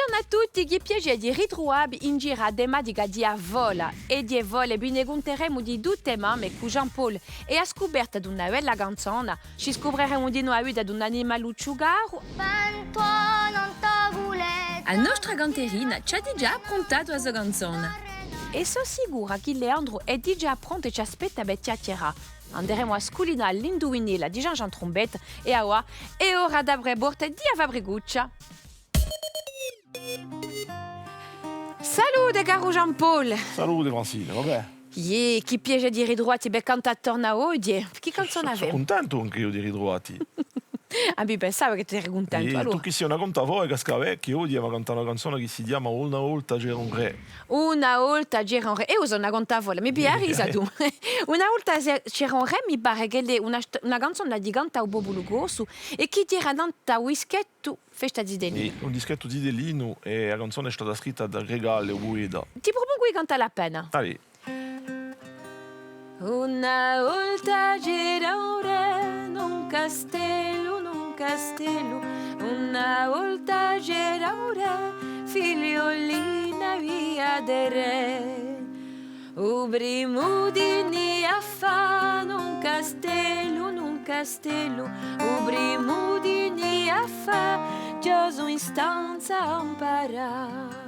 Buongiorno a tutti, che piacere di ritrovarvi in giro a tematica di Avola e di Evola. Vi ne conteremo di tutte mamme con Jean-Paul e a scoperta di una bella canzone ci scopriremo di nuovo di un animaluccio caro. La nostra canterina ci ha già approntato questa canzone e sono sicura che Leandro è già pronto e ci aspetta per chiacchierare. Andremo a sculinare l'indovinella di Jean-Jean Trombetta e ora è ora di aprire borta di Avabriguccia. Salute caro Jean-Paul. Salute Francine, vabbè. Che piacere di ritrovati per cantare torna oggi. Che canzone Sono avevi? contento anche io di ritrovati. Ah, mi pensavo che tu eri contento. E Allora. tu che sei una contavoce casca vecchia, oggi abbiamo cantato una canzone che si chiama Una volta c'era un re. Una volta c'era un re. E uso una contavola, mi piace risa tu. Una volta c'era un re, mi pare che è una canzone di cantare Bobo Lugosu e che era dentro un dischetto festa di Delino. Un dischetto di Delino e la canzone è stata scritta da Regale Guida. Ti propongo di cantare la pena. Allora. Una volta c'era un re, un castello, una volta c'era un re, figliolina via del re. O primo di a fa, un castello, o primo di a fa, già sono in stanza a imparare.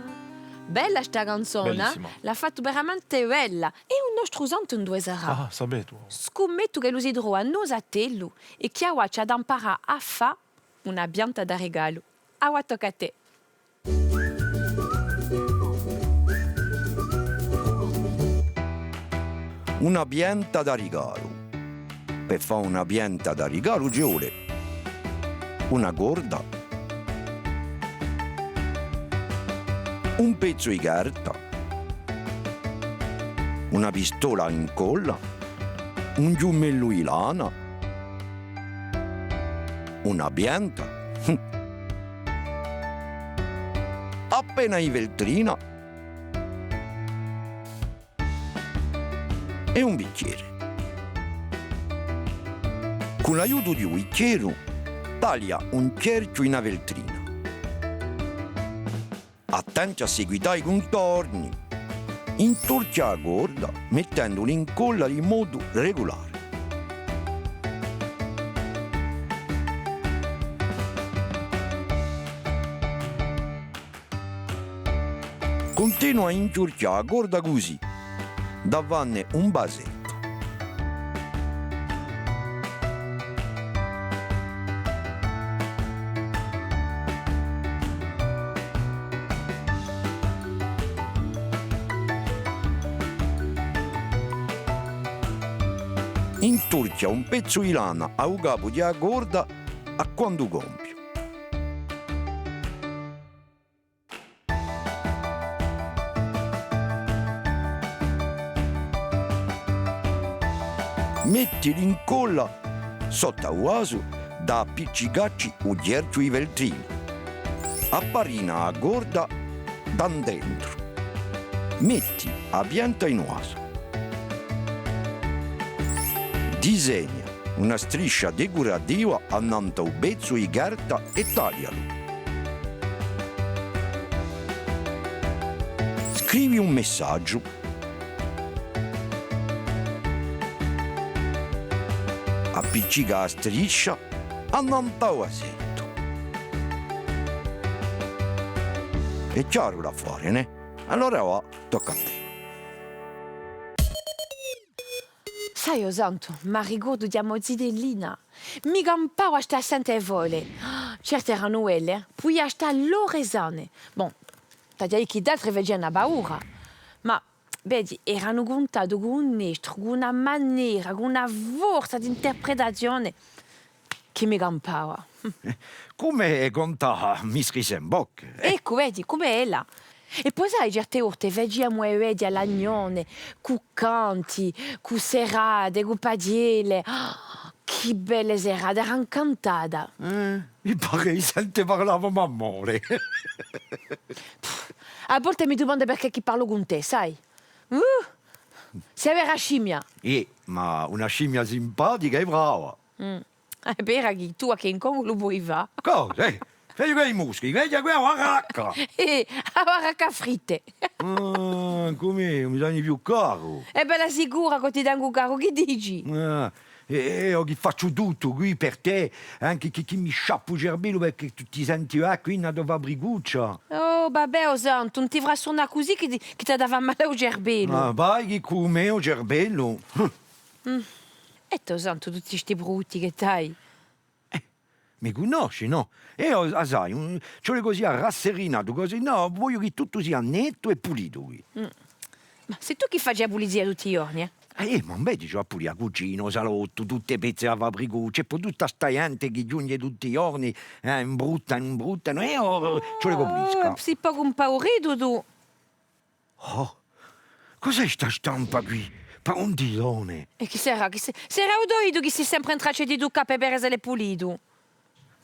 Bella sta canzone, bellissima. l'ha fatto veramente bella. E un nostro santo in due sarà. Ah, sapevo. Scommetto che lo si trova a noi a tello e che ha c'ha da imparare a fa una pianta da regalo. A tocca a te. Una pianta da regalo. Per fare una pianta da regalo ci vuole una corda, un pezzo di carta, una pistola in colla, un giummello di lana, una pianta, appena di veltrina e un bicchiere. Con l'aiuto di un bicchiere taglia un cerchio in una veltrina. Attenti a seguitare i contorni. Intorcia la corda mettendoli in colla in modo regolare. Continua a intorciare la corda così, davanti un vasetto. Intorcia un pezzo di lana al capo della corda a quando compie. Mettili in colla sotto il vaso da appiccicarci un cerchio di veltrina. Apparina la corda da dentro. Metti la pianta in vaso. Disegna una striscia decorativa annanto a un pezzo di carta e taglialo. Scrivi un messaggio. Appiccica la striscia annanto al vasetto. È chiaro da fare, ne? Allora va, tocca a te. Sai, o santo, ma ricordo di Amozidellina. Mi campavo a sta sente vole. Certe erano quelle, poi a sta l'oresane. Bon, tagliai che d'altre vedevano paura. Ma, vedi, erano contate con un nastro, con una maniera, con una forza di interpretazione che mi campava. Come conta mi scrisse in bocca. Ecco, vedi, come è là. E poi sai, certe volte vediamo e vedi all'agnone, cu canti, cu serate, cu padiele. Oh, che belle serate, ero incantata. Mi pare che sente parlavo amore. A volte mi domando perché chi parlo con te, sai? Sei vera scimmia. Ma una scimmia simpatica e brava. È vera che tu a che in Congo lo vuoi va. Cosa? Vedi quei muschi, vedi quella baracca. A baracca fritte. Ah, come? Mi danno più caro. È bella sicura che ti danno caro, che dici? Ah, e io che faccio tutto qui per te, anche che mi sciappo il cervello perché tu ti senti qui in una briguccia. Oh, vabbè, oh santo, non ti farà suonare così che ti dava male al cervello. Ah, vai che come il cervello. E tu santo, tutti questi brutti che hai. Mi conosci, no? E io, sai, c'ho così rasserinato, così, no, voglio che tutto sia netto e pulito qui. Ma sei tu che fai la pulizia tutti i giorni, eh? Ma vedi, c'ho pure la cucina, il salotto, tutte le pezze a fabbrico, c'è poi tutta sta gente che giunge tutti i giorni, imbruttano, e io ce le pulisco. Sei poco impaurito tu. Oh, cos'è sta stampa qui? Pondilone. E chi sarà? Sarà udoito che sei sempre in traccia di tu capo per essere pulito.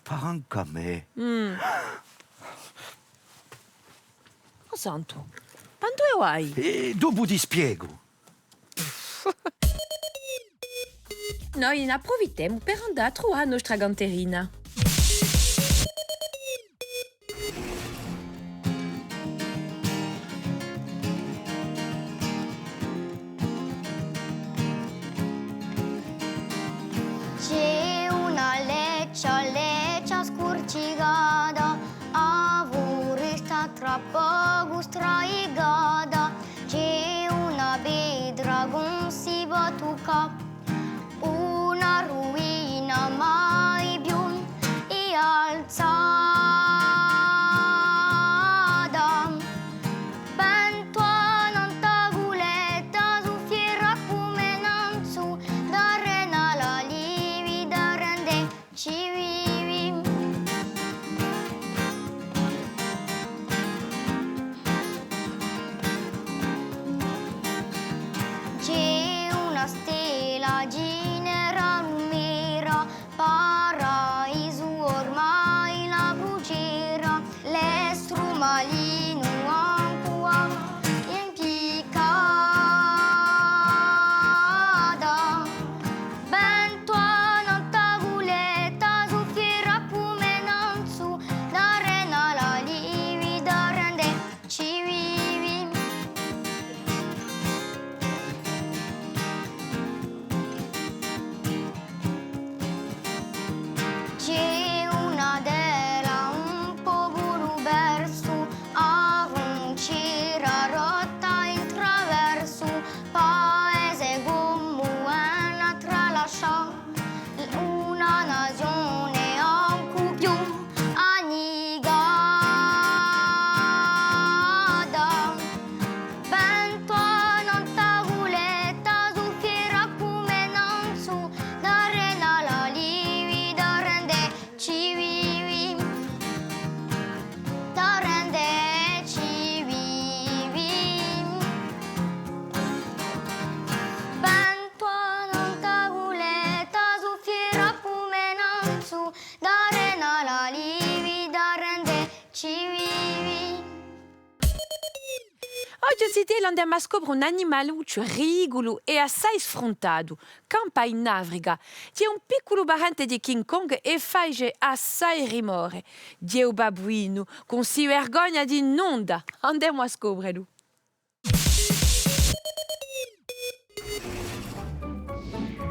Fa anche a me. Oh santo, quanto hai? E dopo ti spiego. Noi ne approfittiamo per andare a trovare la nostra ganterina. C'è una leccia scurcicata, a voi sta troppo straigata. C'è una pietra con si può toccare, una ruina mai più alzata. Pentoa nanta culetta su fiera come non su, da rena la livi, da rende ci vivi. C'è una stella ginera lumera, paraiso ormai la bucera, l'estru malino ancora impiccata. Bentoa nanta culetta su fiera come non su, da rena la livi, da rende ci vivi. C'è una dera un po' verso, a c'era rotta in traverso, paese come una tralascia, una nazione anche più annegata. Pentoa nanta culetta su fiera come non su, da rena la livi, da rende ci vivi, da rende ci vivi. Pentoa nanta culetta su fiera come non su, da rena la livi, da rende ci vivi. Oggi andiamo a scoprire un animaluccio rigolo e assai sfrontato. Campa in Africa. C'è un piccolo parente di King Kong e fa assai rimore. Dio babbuino, con si vergogna di nonda. Andiamo a scoprirlo.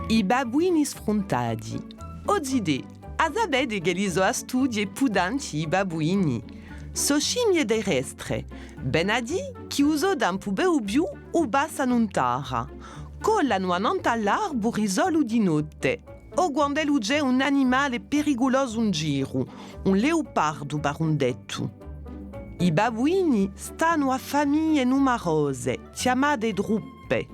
I babbuini sfrontati. Oggi, azabede geliso a studi e pudanti i babbuini. So scimmie terrestre, benadi che uso da un pubeu biu o bassa nuntara. Collano all'arbore risolo di notte. O quando c'è un animale pericoloso in giro, un leopardo barondetto. I babbuini stanno a famiglie numerose, chiamate druppe.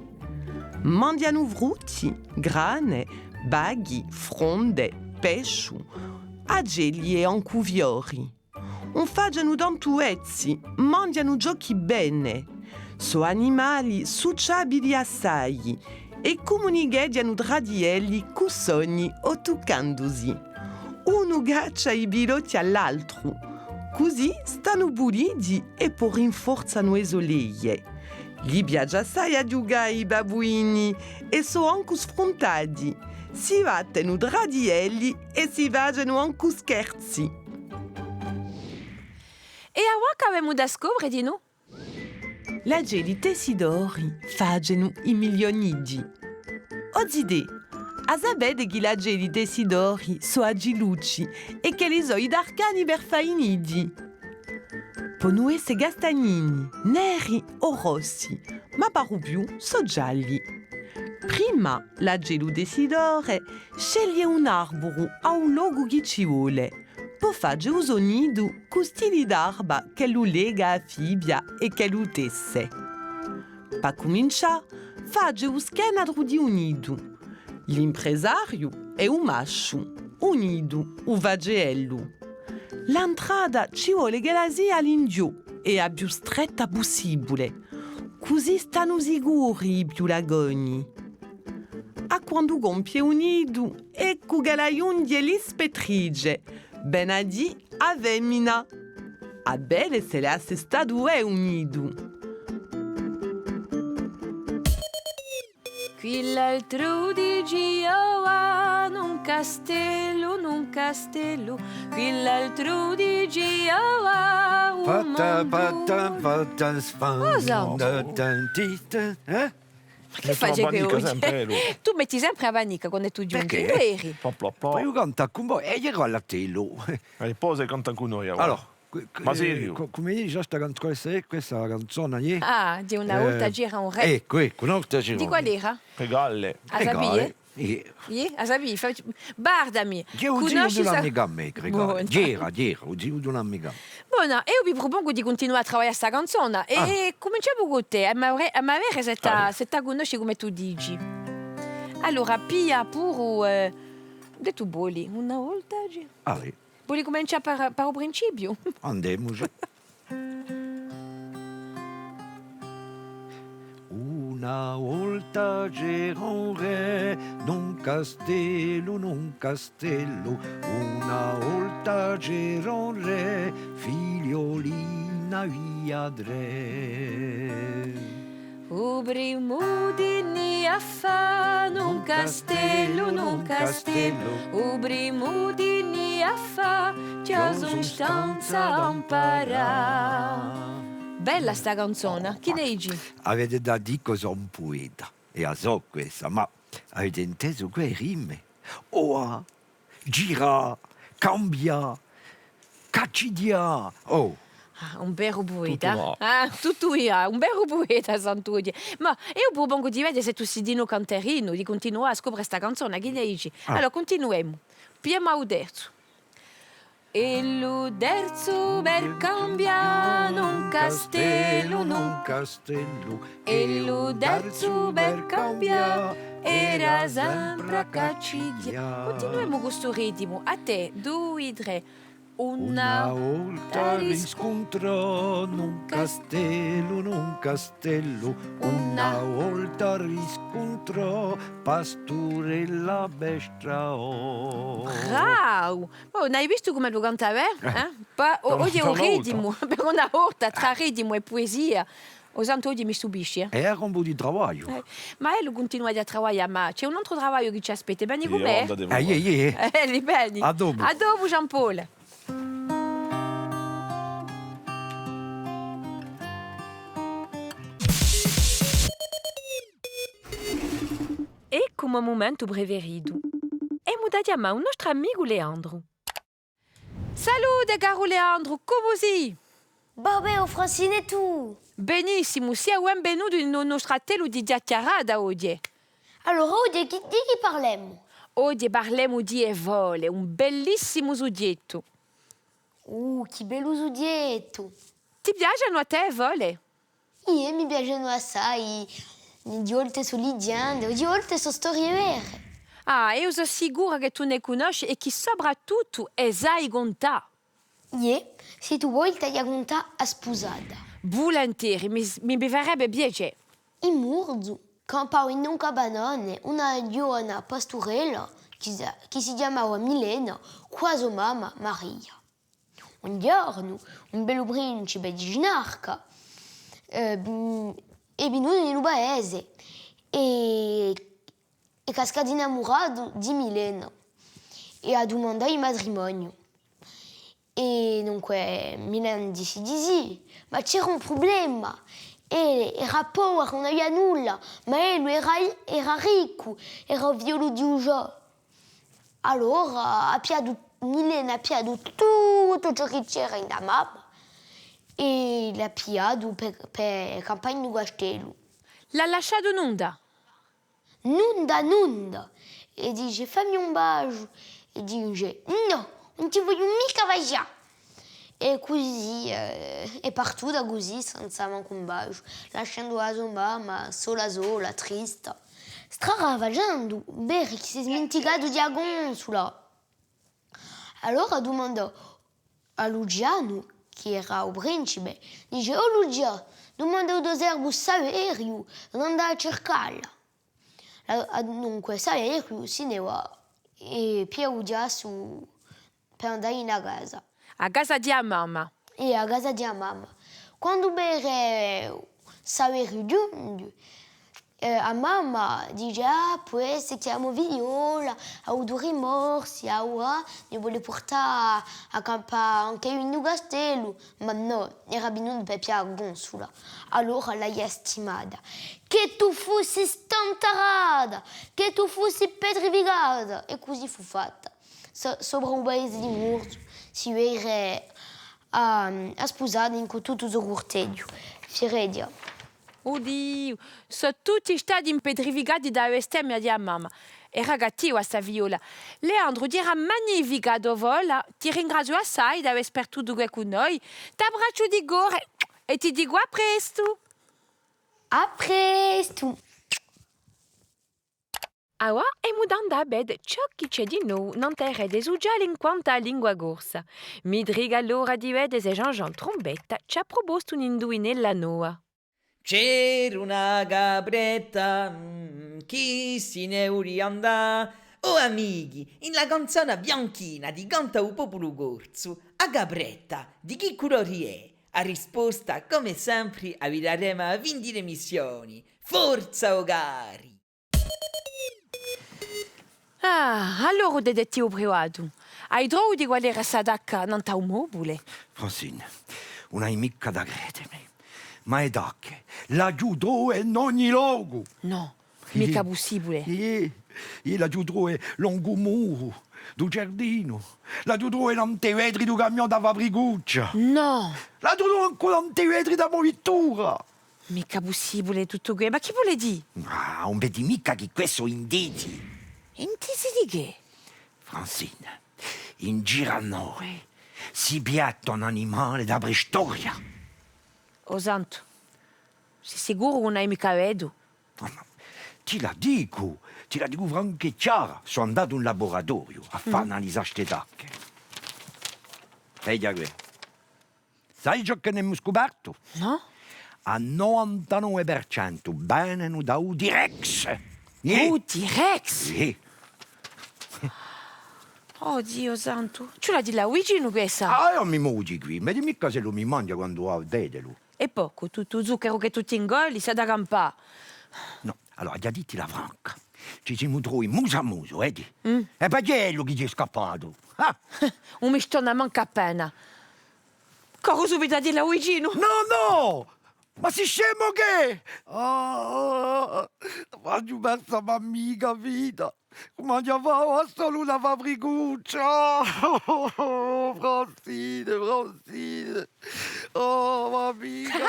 Mangiano frutti, grane, baghi, fronde, pesci, agelli e ancuviori. Non fanno dantuezzi, mangiano giochi bene. Sono animali sociabili assai e comunicano tra di elli con sogni o toccandosi. Uno gaccia i bilotti all'altro, così stanno puliti e poi rinforzano le soleglie. Gli piace assai a giocare i babbuini e sono anche sfrontati. Si battono tra di elli e si facciano anche scherzi. E a qua che avevamo da scoprire di noi? La geli tessidori facciano i milionigi. Oggi a sapere che la geli tessidori sono agilucci e che le sono d'arcani per fainigi. Possono essere castagnini, neri o rossi, ma per più sono gialli. Prima la gelu tessidore sceglie un albero a un luogo che ci vuole. Poi fa un sonido con stili d'arba che lo lega a fibbia e che lo tesse. Per cominciare, fa un scanadro di un nido. L'impresario è un macho, un nido, un vagello. L'entrata ci vuole che la sia all'indio e la più stretta possibile, così stanno sicuri i più lagogni. A quando compie un nido, ecco che la unghie li spettrige. Benadì a femmina. A belle se le assestato è un nido. Qui l'altro di Giovanni, un castello, qui l'altro di Giovanni, un Eh? Che fai che Vanica oggi? sempre lui. Tu metti sempre a vanica quando tu giungi, Perché? veri? Plop, plop, Poi plop. io canto con voi e io ero alla telo. E poi si canta con noi. guarda. Allora, Ma serio? come dici, questa canzone? Ah, di una volta gira un re. Ecco, un'altra Di qual era? Che galle. A Sabie? Io A Sabie? Guardami. ho un zio di sa- un'amica a me, Buona. Gira, ho un zio di un'amica. Buona, io vi propongo di continuare a lavorare questa canzone e cominciamo con te, a vedere se ti conosci come tu dici. Allora, pia pure, de tu boli, una volta gira. Allora, Vuoi cominciare per il principio? andiamo. Una volta c'era un re, non castello. Una volta c'era un re, figliolina via dre. O primo di a fa, non castello. O primo di a fa, già son stanza a imparare. Bella sta canzone, chi ne dici? Avete da dire che sono un poeta, e la so questa, ma avete inteso quelle rime? Oa, gira, cambia, caccidia. Oh, Ah, un vero poeta. Tutto no. Ah, tutto io, un vero poeta, Sant'Udia. Ma io propongo di vedere se tu si dino canterino, di continuare a scoprire questa canzone, chi ne dici? Allora, continuiamo. Piema o terzo. E lo terzo per cambiare non castello. E lo terzo per cambiare era sempre a caccidia. Continuiamo con questo ritmo. A te, 2, 3. una volta riscontrò un castello, una volta riscontrò pastorella bestrao. Bravo! Oh, non hai visto come lo cantava? Oggi è un Per una ritmo, per una volta, tra ritmo e poesia. O santo oggi mi stupisci, Era un po' di lavoro. Ma lo continua a lavorare, ma c'è un altro lavoro che ci aspetta. Bene Io com'è? onda devo Ehi. Li bene. A dopo. A dopo, Jean-Paul. E come momento preferito. E da chiamare un nostro amico Leandro. Salute, caro Leandro, come sei? Vabbè, Francine e tu? Benissimo, sia benvenuto nel nostro telo di chiacchierata oggi. Allora, di chi parliamo? Oggi parliamo di evole, un bellissimo soggetto. Che bello soggetto! Ti piacciono a te evole? Mi piacciono assai. Di volte sono leggende, di volte sono storie vere. Ah, io sono sicura che tu ne conosci e che soprattutto sai contare. Se tu vuoi ti raccontare a sposata. Volentieri, mi farebbe piacere. In Murzu, campava in un cabanone una giovane pastorella che si chiamava Milena, qua sua mamma Maria. Un giorno, un bello principe di Ginarca è venuto nel paese e è cascato innamorato di Milena e ha domandato il matrimonio. E dunque Milan dice di sì, ma c'era un problema. Era povero, non aveva nulla, ma lui era ricco, era figlio di un gioco. Allora Milan ha piato tutto ciò che c'era in da mamma e l'ha piato per campagna di castello. L'ha lasciato nuda. Nunda. E dice fammi un bacio. E dice no, non ti voglio mica baciare. E così è partita così, senza manco un bacio, lasciando la sua mamma sola, triste. Straravagiando, Berry che si è dimenticato di Agonzula. Allora domandò a Luciano, che era il principe, dice oh Lucia, domanda al deserto Saverio, non andare a cercarla. Dunque Saverio se ne va e Piero dia su per andare in casa. A casa di mamma. E a casa di mamma. Quando Bere Saverio giunge, a mamma dice poi si chiama Viola, ha avuto rimorsi, ora ne vuole portare a campare anche in un castello, ma no, era venuto per Piero Gonzula. Allora lei è stimata. Che tu fossi stantarata, che tu fossi petrificata. E così fu fatta. Sopra un paese di morto si era a sposare in tutto il corteggio. Firedia. Oddio, sono tutti stati impetrificati da bestemmia di mamma. Era cattiva sta Viola. Leandro dirà magnifica dovola. Ti ringrazio assai di aver spertuto qui con noi. Ti abbraccio di cuore e ti dico a presto. A presto. Ora siamo andati a bed ciò che c'è di noi non terrede su già in quanto a lingua corsa. Mi driga l'ora di vedere se Jean Trombetta ci ha proposto un indovinella noa. C'era una gabretta, chi se ne uri andà. Oh amici, in la canzone bianchina di Canta un popolo corso, a gabretta, di chi colore è? A risposta, come sempre, avremo a 20 missioni. Forza, cari! Allora detective privato, hai trovato di qual era Sadaka non t'ha un mobile? Francine, non hai mica da credere. Ma è che l'aiuto è in ogni luogo. No, mica possibile. Io l'aiuto è lungo il muro, do giardino. L'aiuto è nante vetri do camion da fabbricuccia. No, L'aiuto è ancora nante vetri da movitura. mica possibile tutto questo. Ma chi vuole dire? Ah, non vedi mica che questo indizi. Intesi di che? Francine, in giro a noi si piatta un animale da preistoria. Oh santo, sei sicuro che non hai mica vedo? Ti la dico franche chiara. Sono andato in laboratorio a fare analisi ste tacche. Vedi qui. Sai ciò che ne abbiamo scoperto? No? Al 99% bene da Udirex. Oh, T-Rex! Sì. Oh, Dio santo. Ce l'ha di là vicino questa? Ah, io mi muovi qui. Ma dimmi mica se lo mi mangia quando va a vederlo. E poi, con tutto zucchero che tu ti ingolli, sa da campare. No, allora, già ditti la franca. Ci siamo trovati muso a muso, vedi? E perché è lui che ti è scappato? Ah? Un mistone manca appena. Corro subito a di là vicino. No! Ma sei scemo che? Faccio persa ma mica vita. Come ti fa solo una fabbricuccia? Francine. Oh, ma mica. Non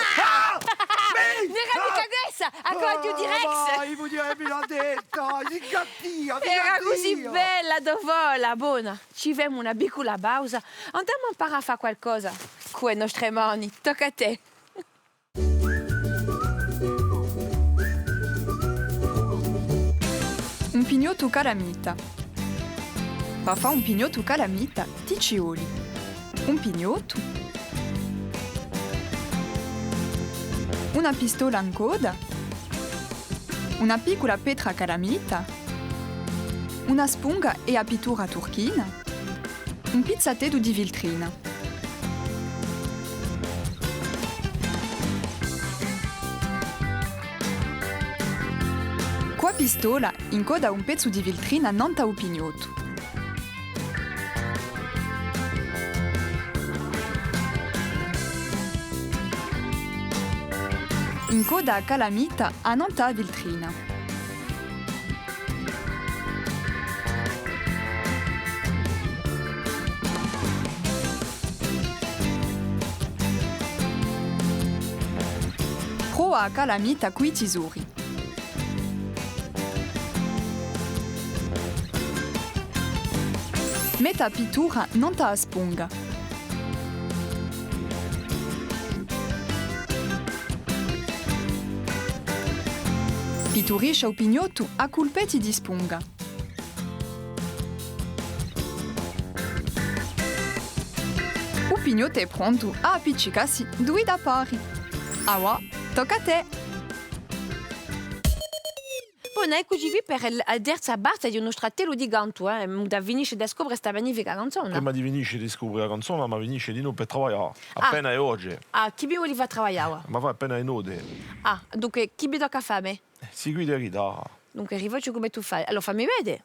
era mica questa, a Claudio T-Rex. Vai, mi dicevi la testa, si cattiva. Era così bella, dovola, buona. Ci vediamo una piccola pausa. Andiamo a imparare a fare qualcosa. Con le nostre mani, tocca a te. Un pignotto calamita. Per fare un pignotto calamita, ti ci vuole un pignotto, una pistola in coda, una piccola pietra calamita, una sponga e a pittura turchina, un pizzatello di viltrina. Qua pistola incoda un pezzo di viltrina non ta un pignotto. in coda a calamita a nonta viltrina. Proa a calamita coi tesori. Metta a pittura nonta a sponga. Piturisce o pignotto a culpetti di sponga. O pignotto è pronto a appiccicarsi due da pari. Awa, tocca a te! Bun, eccoci qui per la terza parte di uno stratello di Gantu. Da finisce di scoprire questa magnifica canzone. Prima di venire a scoprire la canzone, ma venire di noi per lavorare. Appena è oggi. Ah, chi vi voleva lavorare? Ma va appena è node. Ah, dunque, chi vi tocca fare? Segui la rida. Dunque, arrivacci come tu fai. Allora, fammi vedere.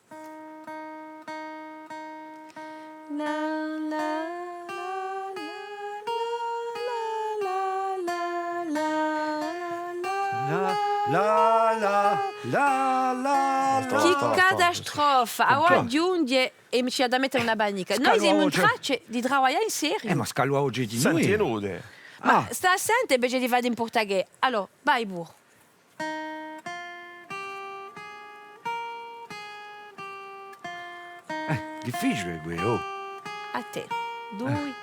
Che catastrofe! Ora giunge e mi c'è da mettere una banica. Noi siamo in traccia di lavorare in serio. Ma scalua oggi di Senti, è noi. node. Ma sta assente invece di fare in portoghese. Allora, vai pure. Difficile quello. A te. Due.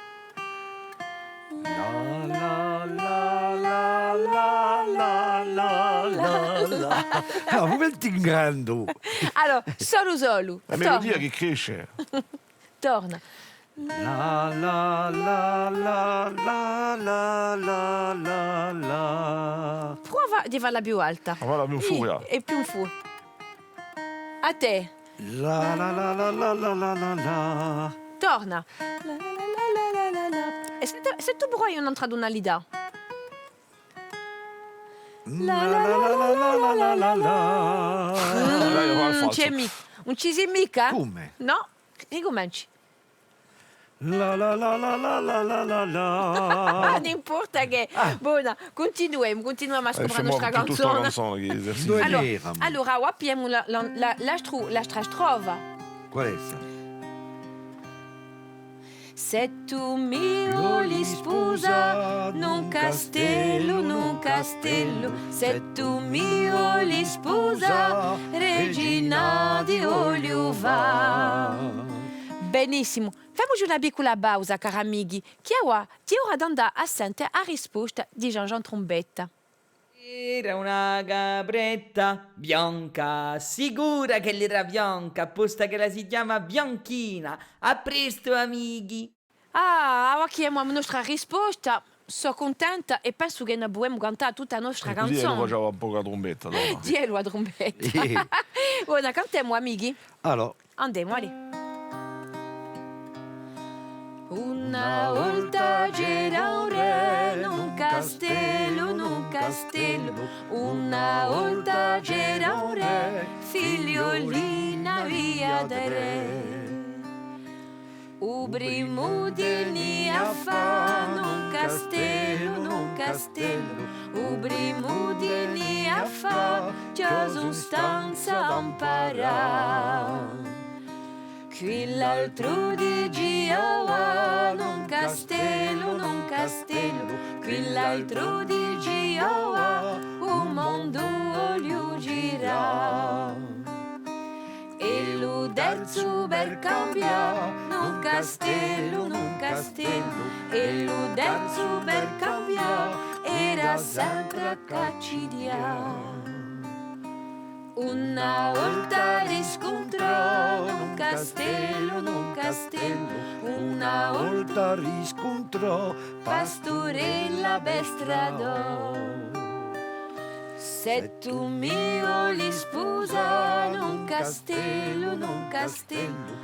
Come ti ingando? Allora, solo. La melodia che cresce. Torna. La la la la la la la la la. Prova di farla più alta. Ma va più in furia. E più in fu. A te. La la la la la la la la la. Torna. E se tu vuoi non tradurre una lida. La la la la la la la la. Dai, va al falso. Non ci sei mica? Come? No, ricominci. La la la la la la la la la. Non importa che. Buona, continuiamo a scoprire la nostra Tutta la canzone. canzone che esercita. Due Allora, nera. allora abbiamo la strova. Qual è sta? Se tu mi vuoi sposa, non castello, se tu mi vuoi sposa, regina di olio va. Benissimo, facciamoci una piccola pausa, cari amici, che ora ti ora d'andare a sentire la risposta di Jean Trombetta. Era una capretta bianca, sicura che l'era bianca, apposta che la si chiama Bianchina. A presto, amici. Ah, ora che abbiamo la nostra risposta, sono contenta e penso che ne abbiamo cantato tutta la nostra Così lo canzone. faceva un po' la trombetta. allora. Dielo a trombetta. Buona, cantiamo, amici. Allora, Andiamo, allì. Una volta c'era un re, un castello. Una volta c'era un re, figliolina via del re. O primo di a fa, un castello. O primo di a fa, già sostanza a imparare. Qui l'altro di Giova, un castello, qui l'altro di Giova, un mondo olio gira. E lo terzo per cambiare, un castello, e lo terzo per cambiare, era sempre a caccidia. Una volta riscontrò un castello, una volta riscontrò pastorella per stradò. Se tu mi vuoi sposa, un castello,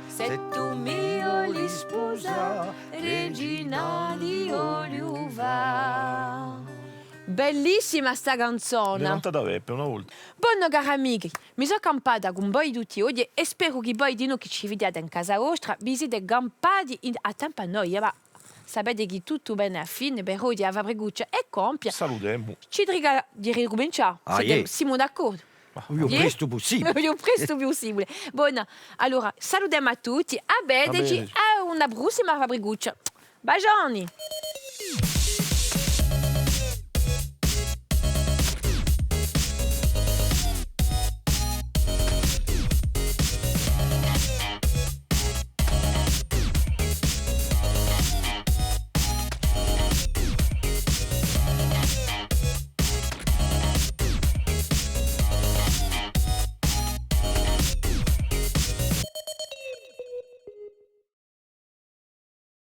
se tu mi vuoi sposa, regina di olio va. Bellissima sta canzone. Diventa da Veppe una volta. Buon cari amici, mi sono campata con voi tutti oggi e spero che voi di noi che ci vediate in casa vostra vi siete campati a tempo a noi. Ma sapete che tutto bene a fine, per oggi a Fabriguccia e compia. Salutiamo. Ci dica di ricominciare. Siamo d'accordo? Io presto possibile. Il presto possibile. Buona, allora salutiamo a tutti, a Bedeci, Bedeci. a una prossima Fabriguccia. Bacioni!